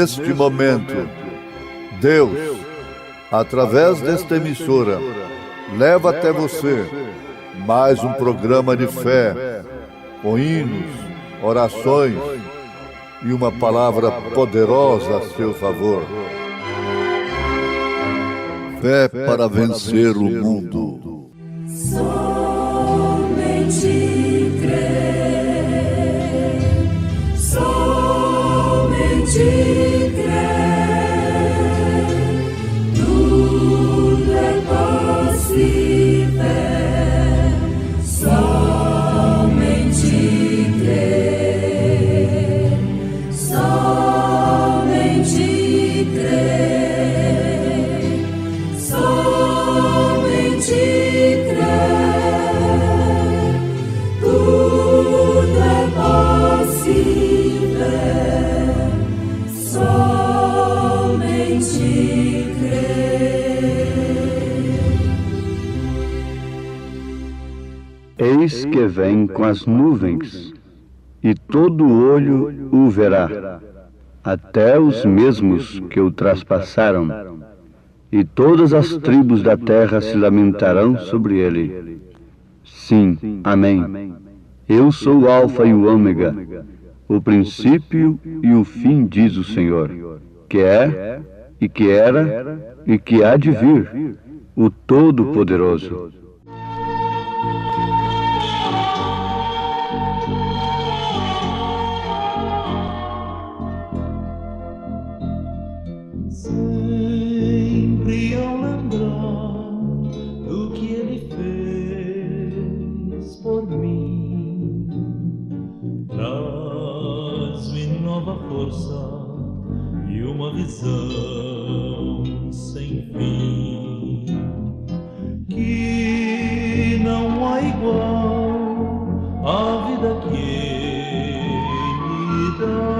neste momento, Deus, através desta emissora, leva até você mais um programa de fé, com hinos, orações e uma palavra poderosa a seu favor. Fé para vencer o mundo. Somente crer, somente crer, tudo é possível. Somente crer, somente crer, somente crer, tudo é possível. Somente crer. Eis que vem com as nuvens, e todo olho o verá, até os mesmos que o traspassaram, e todas as tribos da terra se lamentarão sobre ele. Sim, amém. Eu sou o Alfa e o Ômega, o princípio e o fim, diz o Senhor, que é, e que era, e que há de vir, o Todo-Poderoso. Sempre ao lembrar do que ele fez por mim, traz-me nova força e uma visão sem fim, que não há igual à vida que ele dá.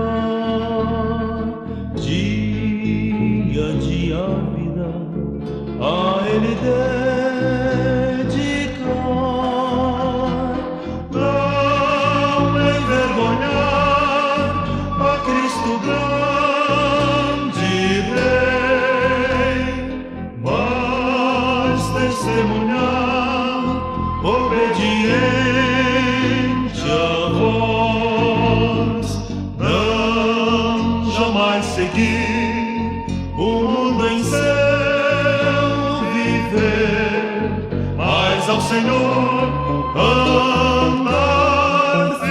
Dia a dia a vida a ele dedicar, não envergonhar a Cristo grande Rei, mas testemunhar obediente a voz, não jamais seguir o mundo em seu viver, mas ao Senhor andar fiel.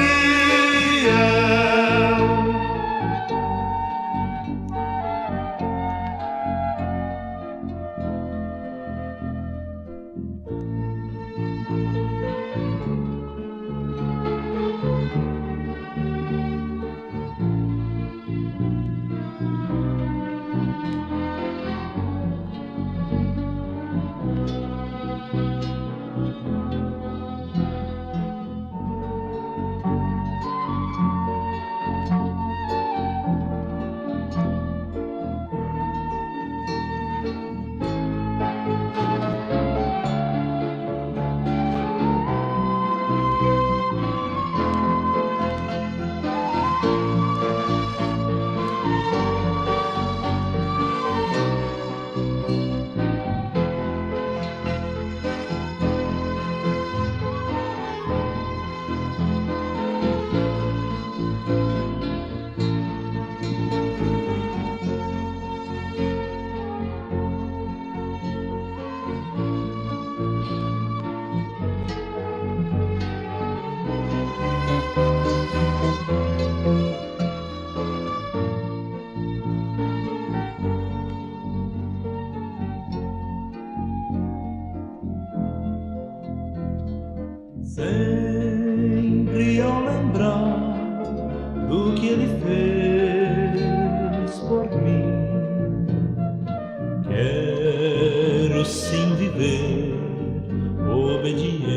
Sempre ao lembrar do que ele fez por mim, quero sim viver obediente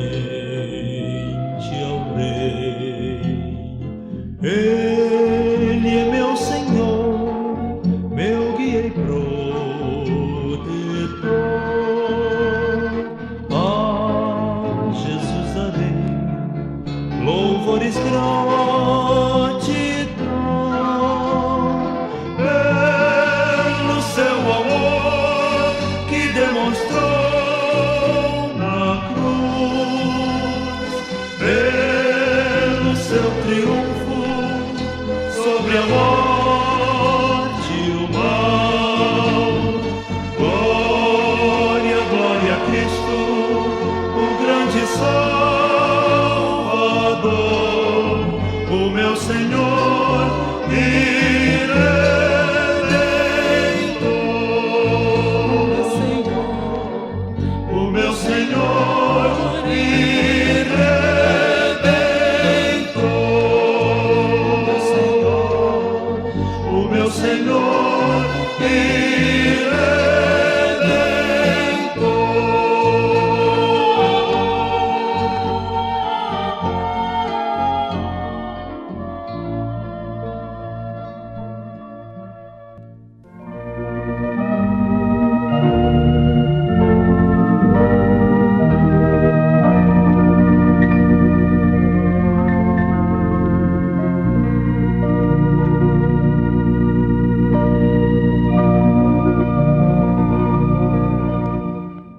ao Rei. Ele é meu Senhor, meu guia e protetor. A Jesus darei louvores, gratidão.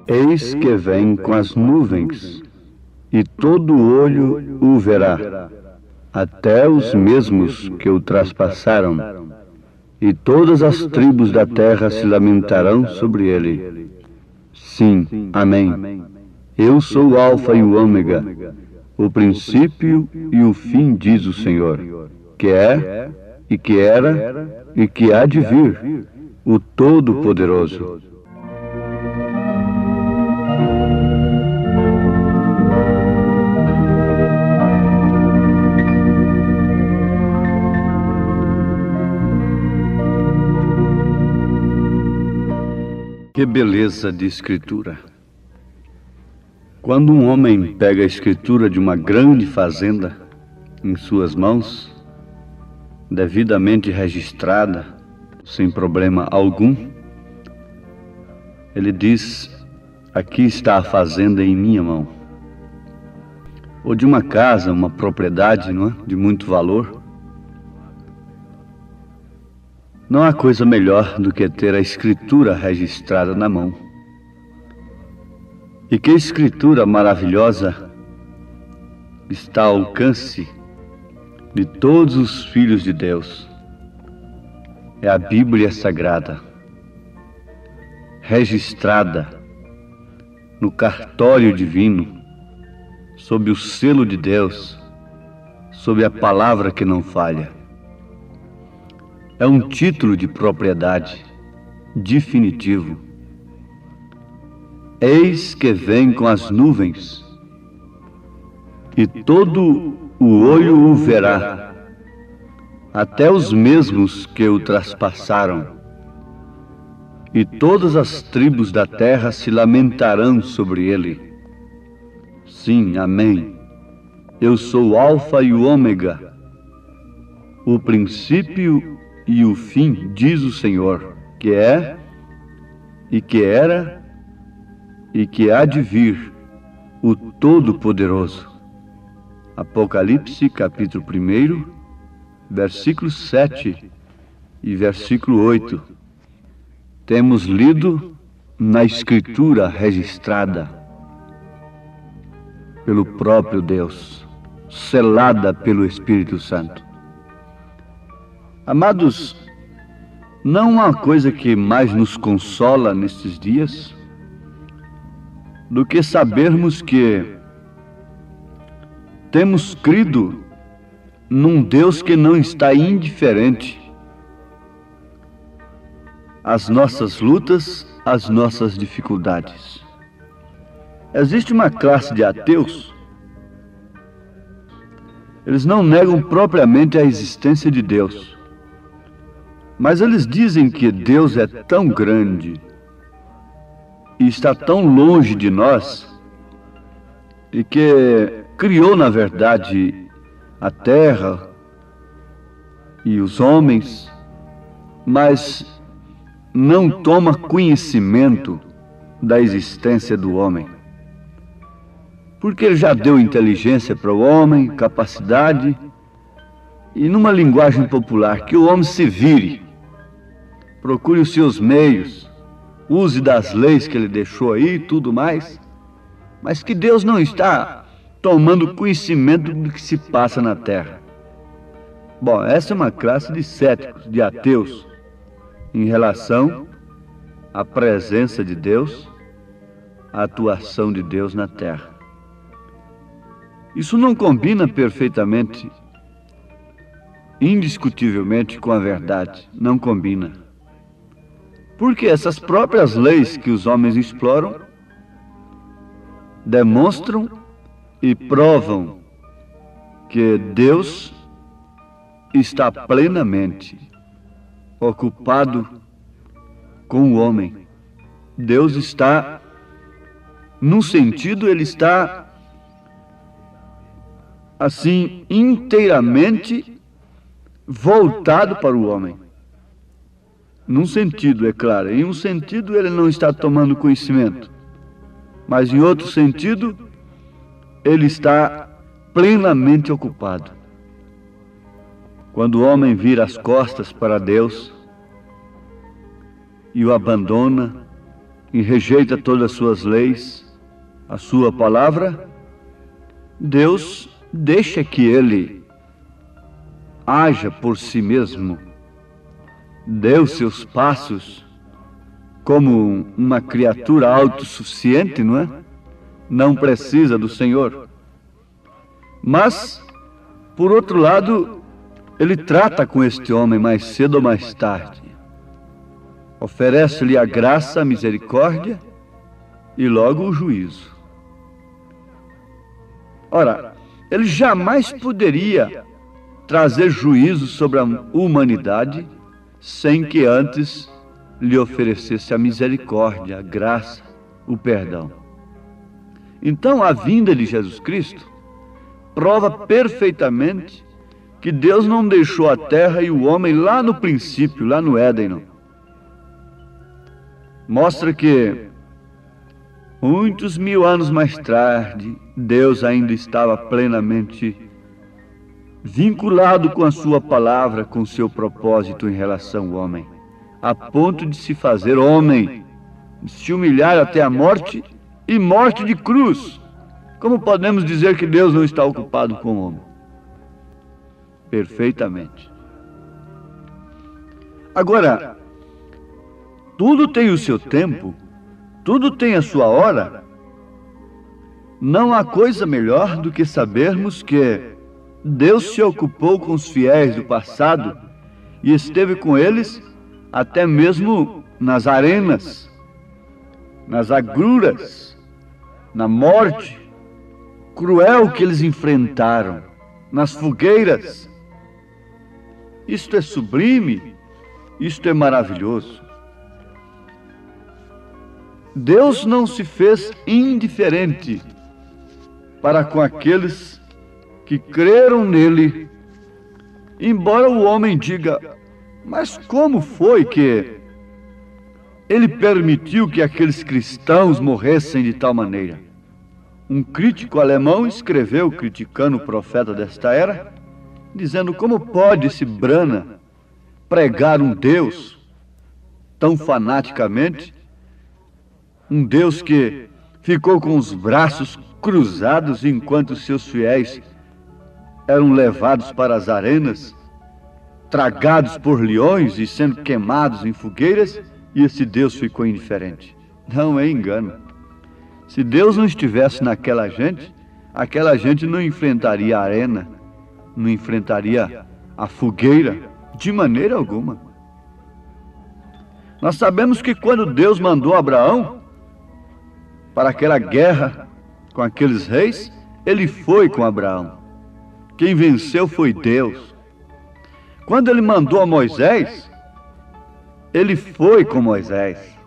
Eis que vem com as nuvens, e todo olho o verá, até os mesmos que o traspassaram, e todas as tribos da terra se lamentarão sobre ele. Sim, amém. Eu sou o Alfa e o Ômega, o princípio e o fim, diz o Senhor, que é, e que era, e que há de vir, o Todo-Poderoso. Que beleza de escritura! Quando um homem pega a escritura de uma grande fazenda em suas mãos, devidamente registrada, sem problema algum, ele diz: aqui está a fazenda em minha mão. Ou de uma casa, uma propriedade, não é? De muito valor. Não há coisa melhor do que ter a escritura registrada na mão. E que escritura maravilhosa está ao alcance de todos os filhos de Deus. É a Bíblia Sagrada, registrada no cartório divino, sob o selo de Deus, sob a palavra que não falha. É um título de propriedade definitivo. Eis que vem com as nuvens, e todo o olho o verá, até os mesmos que o traspassaram, e todas as tribos da terra se lamentarão sobre ele. Sim, amém. Eu sou o Alfa e o Ômega, o princípio e o fim, diz o Senhor, que é, e que era, e que há de vir, o Todo-Poderoso. Apocalipse, capítulo 1, versículo 7 e versículo 8. Temos lido na Escritura registrada pelo próprio Deus, selada pelo Espírito Santo. Amados, não há coisa que mais nos consola nestes dias do que sabermos que temos crido num Deus que não está indiferente às nossas lutas, às nossas dificuldades. Existe uma classe de ateus, eles não negam propriamente a existência de Deus, mas eles dizem que Deus é tão grande e está tão longe de nós, e que criou, na verdade, a terra e os homens, mas não toma conhecimento da existência do homem. Porque ele já deu inteligência para o homem, capacidade, e numa linguagem popular, que o homem se vire, procure os seus meios, use das leis que ele deixou aí e tudo mais, mas que Deus não está tomando conhecimento do que se passa na terra. Bom, essa é uma classe de céticos, de ateus, em relação à presença de Deus, à atuação de Deus na terra. Isso não combina perfeitamente, indiscutivelmente, com a verdade. Não combina. Porque essas próprias leis que os homens exploram demonstram e provam que Deus está plenamente ocupado com o homem. Deus está, num sentido, ele está assim inteiramente voltado para o homem. Num sentido, é claro. Em um sentido, ele não está tomando conhecimento, mas em outro sentido, ele está plenamente ocupado. Quando o homem vira as costas para Deus e o abandona e rejeita todas as suas leis, a sua palavra, Deus deixa que ele haja por si mesmo, dê os seus passos como uma criatura autossuficiente, não é? Não precisa do Senhor. Mas, por outro lado, ele trata com este homem mais cedo ou mais tarde. Oferece-lhe a graça, a misericórdia e logo o juízo. Ora, ele jamais poderia trazer juízo sobre a humanidade sem que antes lhe oferecesse a misericórdia, a graça, o perdão. Então, a vinda de Jesus Cristo prova perfeitamente que Deus não deixou a terra e o homem lá no princípio, lá no Éden, não. Mostra que muitos mil anos mais tarde, Deus ainda estava plenamente vinculado com a sua palavra, com o seu propósito em relação ao homem, a ponto de se fazer homem, de se humilhar até a morte e morte de cruz. Como podemos dizer que Deus não está ocupado com o homem? Perfeitamente. Agora, tudo tem o seu tempo, tudo tem a sua hora. Não há coisa melhor do que sabermos que Deus se ocupou com os fiéis do passado e esteve com eles até mesmo nas arenas, nas agruras, na morte cruel que eles enfrentaram, nas fogueiras. Isto é sublime, isto é maravilhoso. Deus não se fez indiferente para com aqueles que creram nele, embora o homem diga: mas como foi que ele permitiu que aqueles cristãos morressem de tal maneira? Um crítico alemão escreveu, criticando o profeta desta era, dizendo: como pode esse Brana pregar um Deus tão fanaticamente, um Deus que ficou com os braços cruzados enquanto seus fiéis eram levados para as arenas, tragados por leões e sendo queimados em fogueiras, e esse Deus ficou indiferente? Não é engano. Se Deus não estivesse naquela gente, aquela gente não enfrentaria a arena, não enfrentaria a fogueira, de maneira alguma. Nós sabemos que quando Deus mandou Abraão para aquela guerra com aqueles reis, ele foi com Abraão. Quem venceu foi Deus. Quando ele mandou a Moisés, ele foi com Moisés.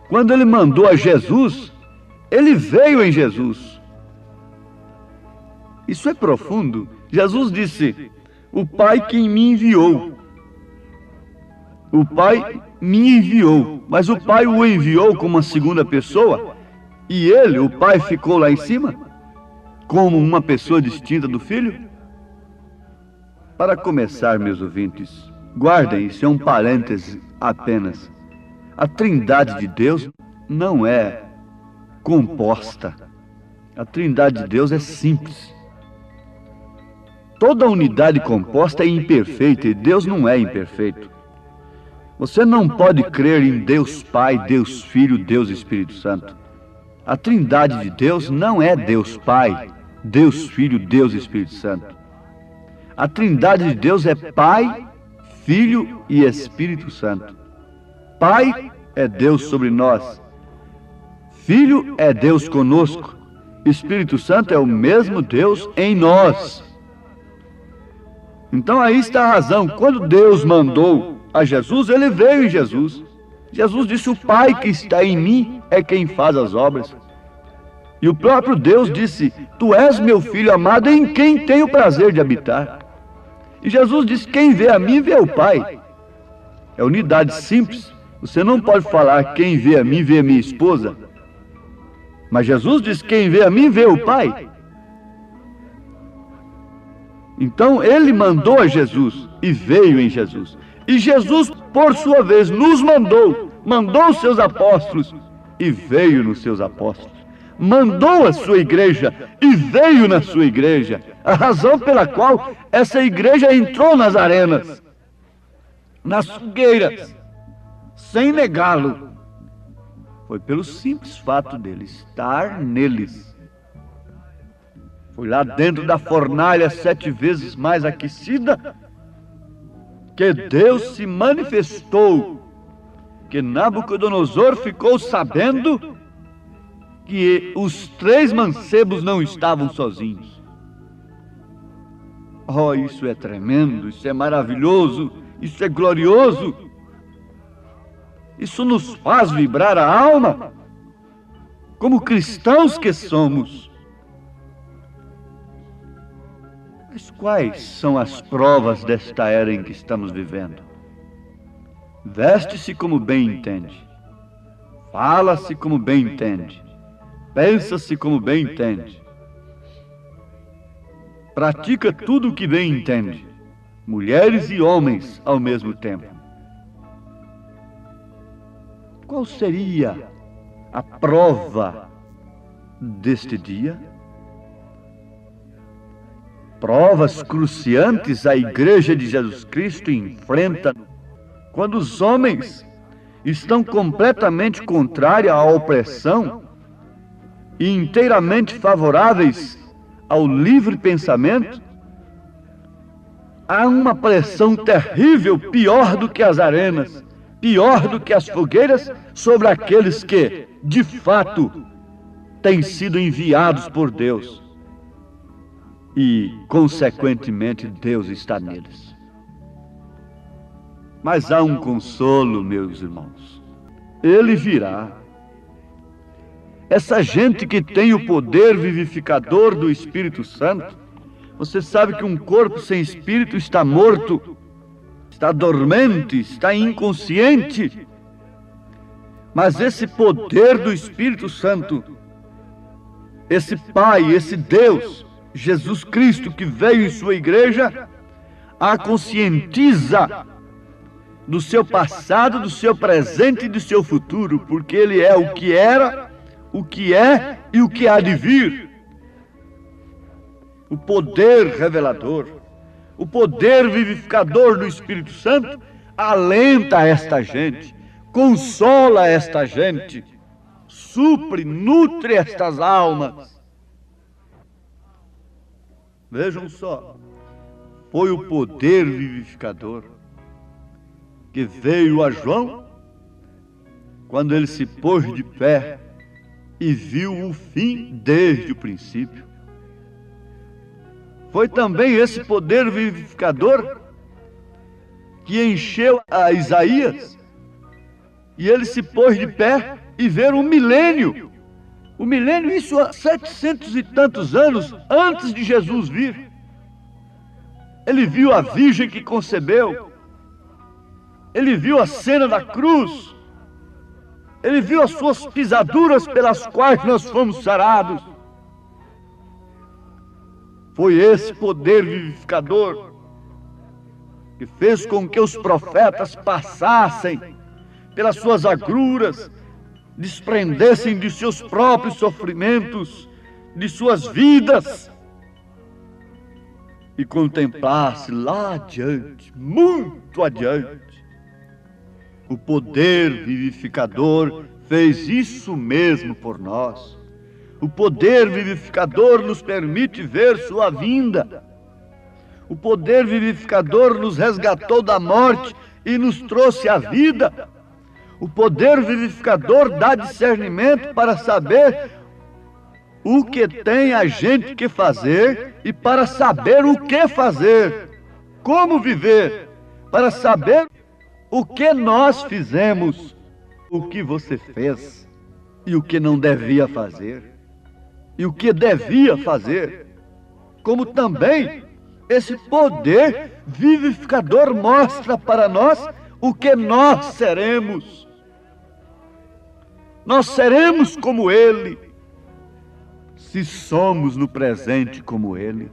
Quando ele mandou a Jesus, ele veio em Jesus. Isso é profundo. Jesus disse: o Pai quem me enviou. O Pai me enviou, mas o Pai o enviou como uma segunda pessoa, e ele, o Pai, ficou lá em cima, como uma pessoa distinta do Filho? Para começar, meus ouvintes, guardem, isso é um parêntese apenas. A Trindade de Deus não é composta. A Trindade de Deus é simples. Toda unidade composta é imperfeita e Deus não é imperfeito. Você não pode crer em Deus Pai, Deus Filho, Deus Espírito Santo. A Trindade de Deus não é Deus Pai, Deus Filho, Deus Espírito Santo. A Trindade de Deus é Pai, Filho e Espírito Santo. Pai é Deus sobre nós. Filho é Deus conosco. Espírito Santo é o mesmo Deus em nós. Então aí está a razão. Quando Deus mandou a Jesus, ele veio em Jesus. Jesus disse: o Pai que está em mim é quem faz as obras. E o próprio Deus disse: tu és meu Filho amado em quem tenho o prazer de habitar. E Jesus disse: quem vê a mim vê o Pai. É unidade simples. Você não pode falar: quem vê a mim vê a minha esposa. Mas Jesus disse: quem vê a mim vê o Pai. Então ele mandou a Jesus e veio em Jesus. E Jesus, por sua vez, nos mandou os seus apóstolos e veio nos seus apóstolos. Mandou a sua igreja e veio na sua igreja. A razão pela qual essa igreja entrou nas arenas, nas fogueiras, sem negá-lo, foi pelo simples fato dele estar neles. Foi lá dentro da fornalha 7 vezes mais aquecida que Deus se manifestou, que Nabucodonosor ficou sabendo que os 3 mancebos não estavam sozinhos. Oh, isso é tremendo, isso é maravilhoso, isso é glorioso. Isso nos faz vibrar a alma, como cristãos que somos. Mas quais são as provas desta era em que estamos vivendo? Veste-se como bem entende, fala-se como bem entende, pensa-se como bem entende, pratica tudo o que bem entende, mulheres e homens ao mesmo tempo. Qual seria a prova deste dia? Provas cruciantes a Igreja de Jesus Cristo enfrenta quando os homens estão completamente contrários à opressão e inteiramente favoráveis ao livre pensamento. Há uma pressão terrível, pior do que as arenas, pior do que as fogueiras, sobre aqueles que, de fato, têm sido enviados por Deus. E, consequentemente, Deus está neles. Mas há um consolo, meus irmãos. Ele virá. Essa gente que tem o poder vivificador do Espírito Santo, você sabe que um corpo sem espírito está morto, está dormente, está inconsciente. Mas esse poder do Espírito Santo, esse Pai, esse Deus, Jesus Cristo, que veio em sua igreja, a conscientiza do seu passado, do seu presente e do seu futuro, porque Ele é o que era, o que é e o que há de vir. O poder revelador, o poder vivificador do Espírito Santo alenta esta gente, consola esta gente, supre, nutre estas almas. Vejam só, foi o poder vivificador que veio a João quando ele se pôs de pé e viu o fim desde o princípio. Foi também esse poder vivificador que encheu a Isaías e ele se pôs de pé e ver o milênio. O milênio, isso há 700 e tantos anos antes de Jesus vir. Ele viu a virgem que concebeu. Ele viu a cena da cruz. Ele viu as suas pisaduras pelas quais nós fomos sarados. Foi esse poder vivificador que fez com que os profetas passassem pelas suas agruras, desprendessem de seus próprios sofrimentos, de suas vidas, e contemplasse lá adiante, muito adiante. O poder vivificador fez isso mesmo por nós. O poder vivificador nos permite ver sua vinda. O poder vivificador nos resgatou da morte e nos trouxe a vida. O poder vivificador dá discernimento para saber o que tem a gente que fazer e para saber o que fazer, como viver, para saber o que nós fizemos, o que você fez e o que não devia fazer. E o que devia fazer, como também esse poder vivificador mostra para nós o que nós seremos. Nós seremos como Ele, se somos no presente como Ele.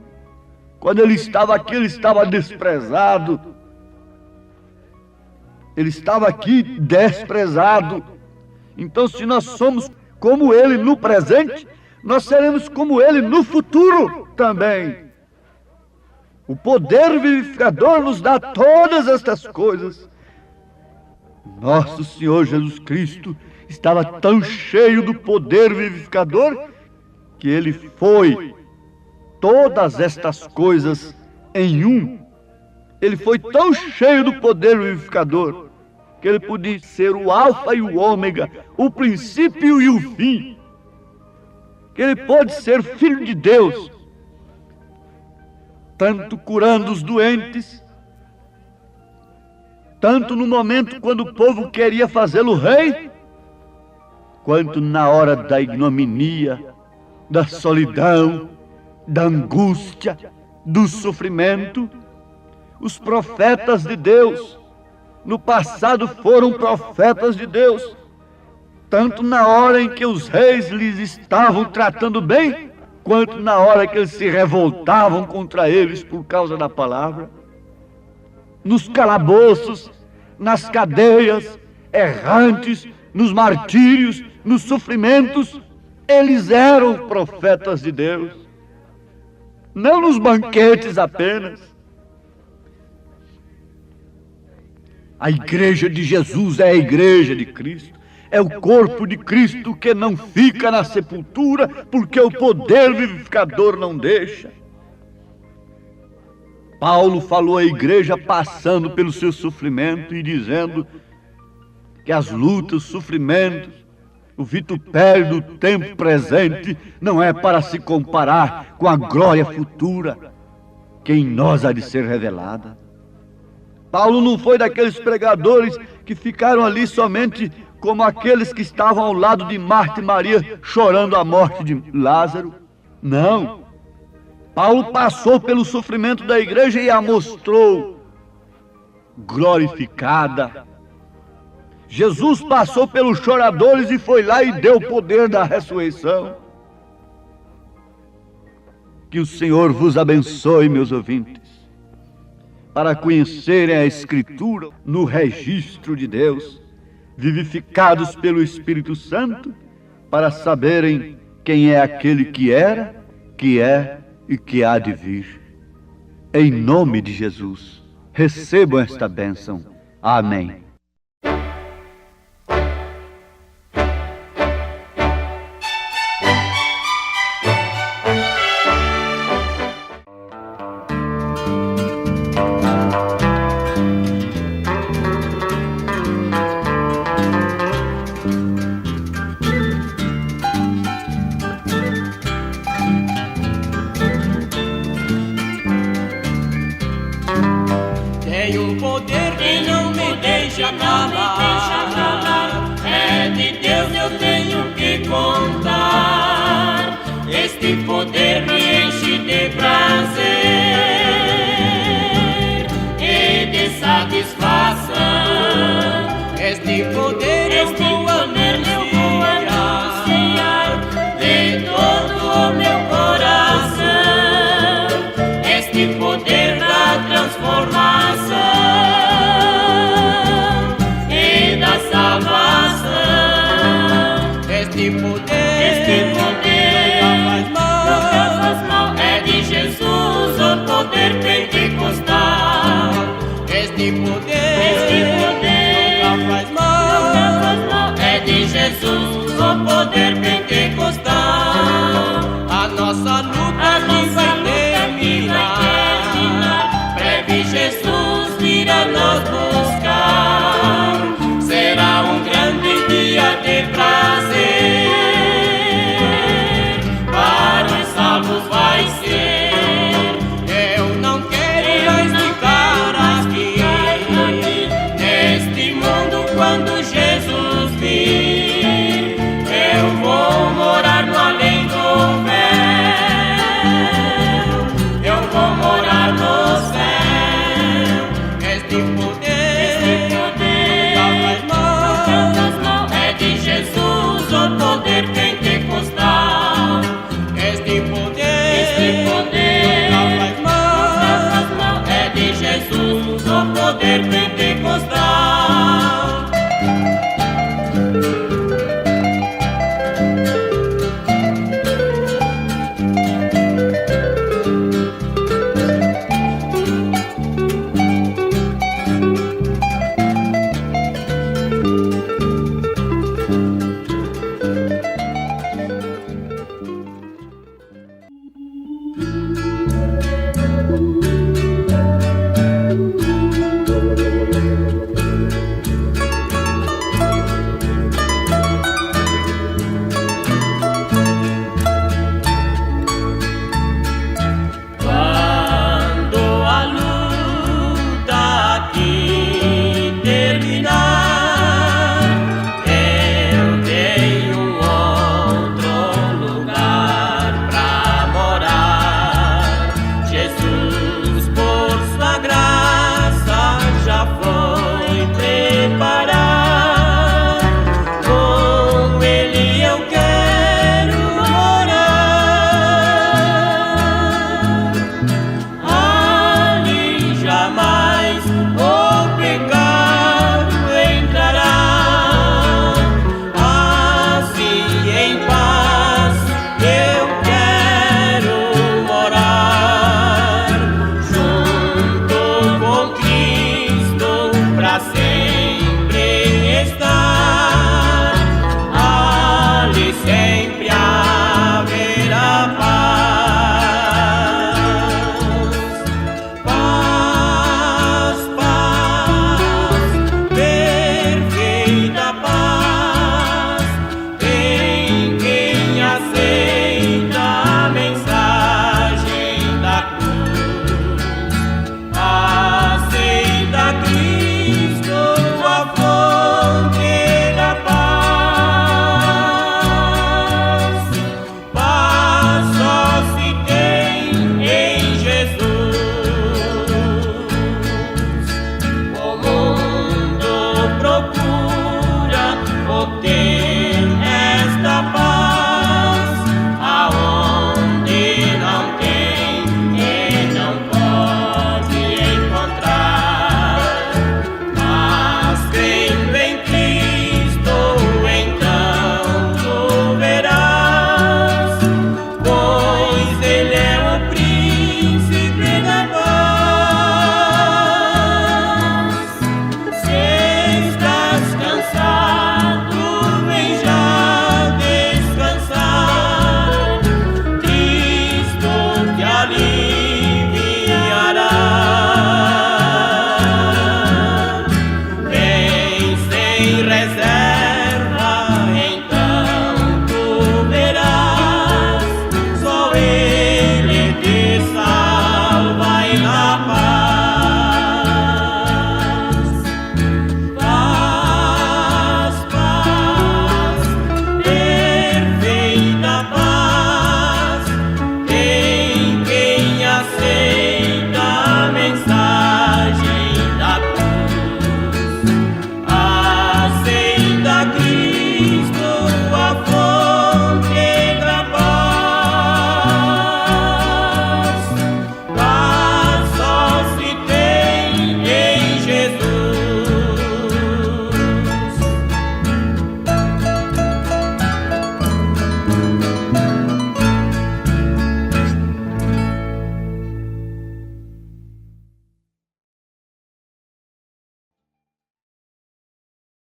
Quando Ele estava aqui, Ele estava desprezado. Ele estava aqui desprezado. Então, se nós somos como Ele no presente, nós seremos como Ele no futuro também. O poder vivificador nos dá todas estas coisas. Nosso Senhor Jesus Cristo estava tão cheio do poder vivificador que Ele foi todas estas coisas em um. Ele foi tão cheio do poder vivificador que Ele podia ser o alfa e o ômega, o princípio e o fim. Que Ele pôde ser Filho de Deus, tanto curando os doentes, tanto no momento quando o povo queria fazê-lo rei, quanto na hora da ignominia, da solidão, da angústia, do sofrimento. Os profetas de Deus, no passado foram profetas de Deus, tanto na hora em que os reis lhes estavam tratando bem, quanto na hora que eles se revoltavam contra eles por causa da palavra. Nos calabouços, nas cadeias, errantes, nos martírios, nos sofrimentos, eles eram profetas de Deus. Não nos banquetes apenas. A igreja de Jesus é a igreja de Cristo. É o corpo de Cristo que não fica na sepultura, porque o poder vivificador não deixa. Paulo falou à igreja passando pelo seu sofrimento e dizendo que as lutas, os sofrimentos, o vitupério do tempo presente não é para se comparar com a glória futura que em nós há de ser revelada. Paulo não foi daqueles pregadores que ficaram ali somente como aqueles que estavam ao lado de Marta e Maria chorando a morte de Lázaro. Não. Paulo passou pelo sofrimento da igreja e a mostrou glorificada. Jesus passou pelos choradores e foi lá e deu o poder da ressurreição. Que o Senhor vos abençoe, meus ouvintes, para conhecerem a Escritura no registro de Deus, vivificados pelo Espírito Santo, para saberem quem é aquele que era, que é e que há de vir. Em nome de Jesus, recebam esta bênção. Amém. Tenho poder que não me deixa calar. É de Deus eu tenho que contar. Este poder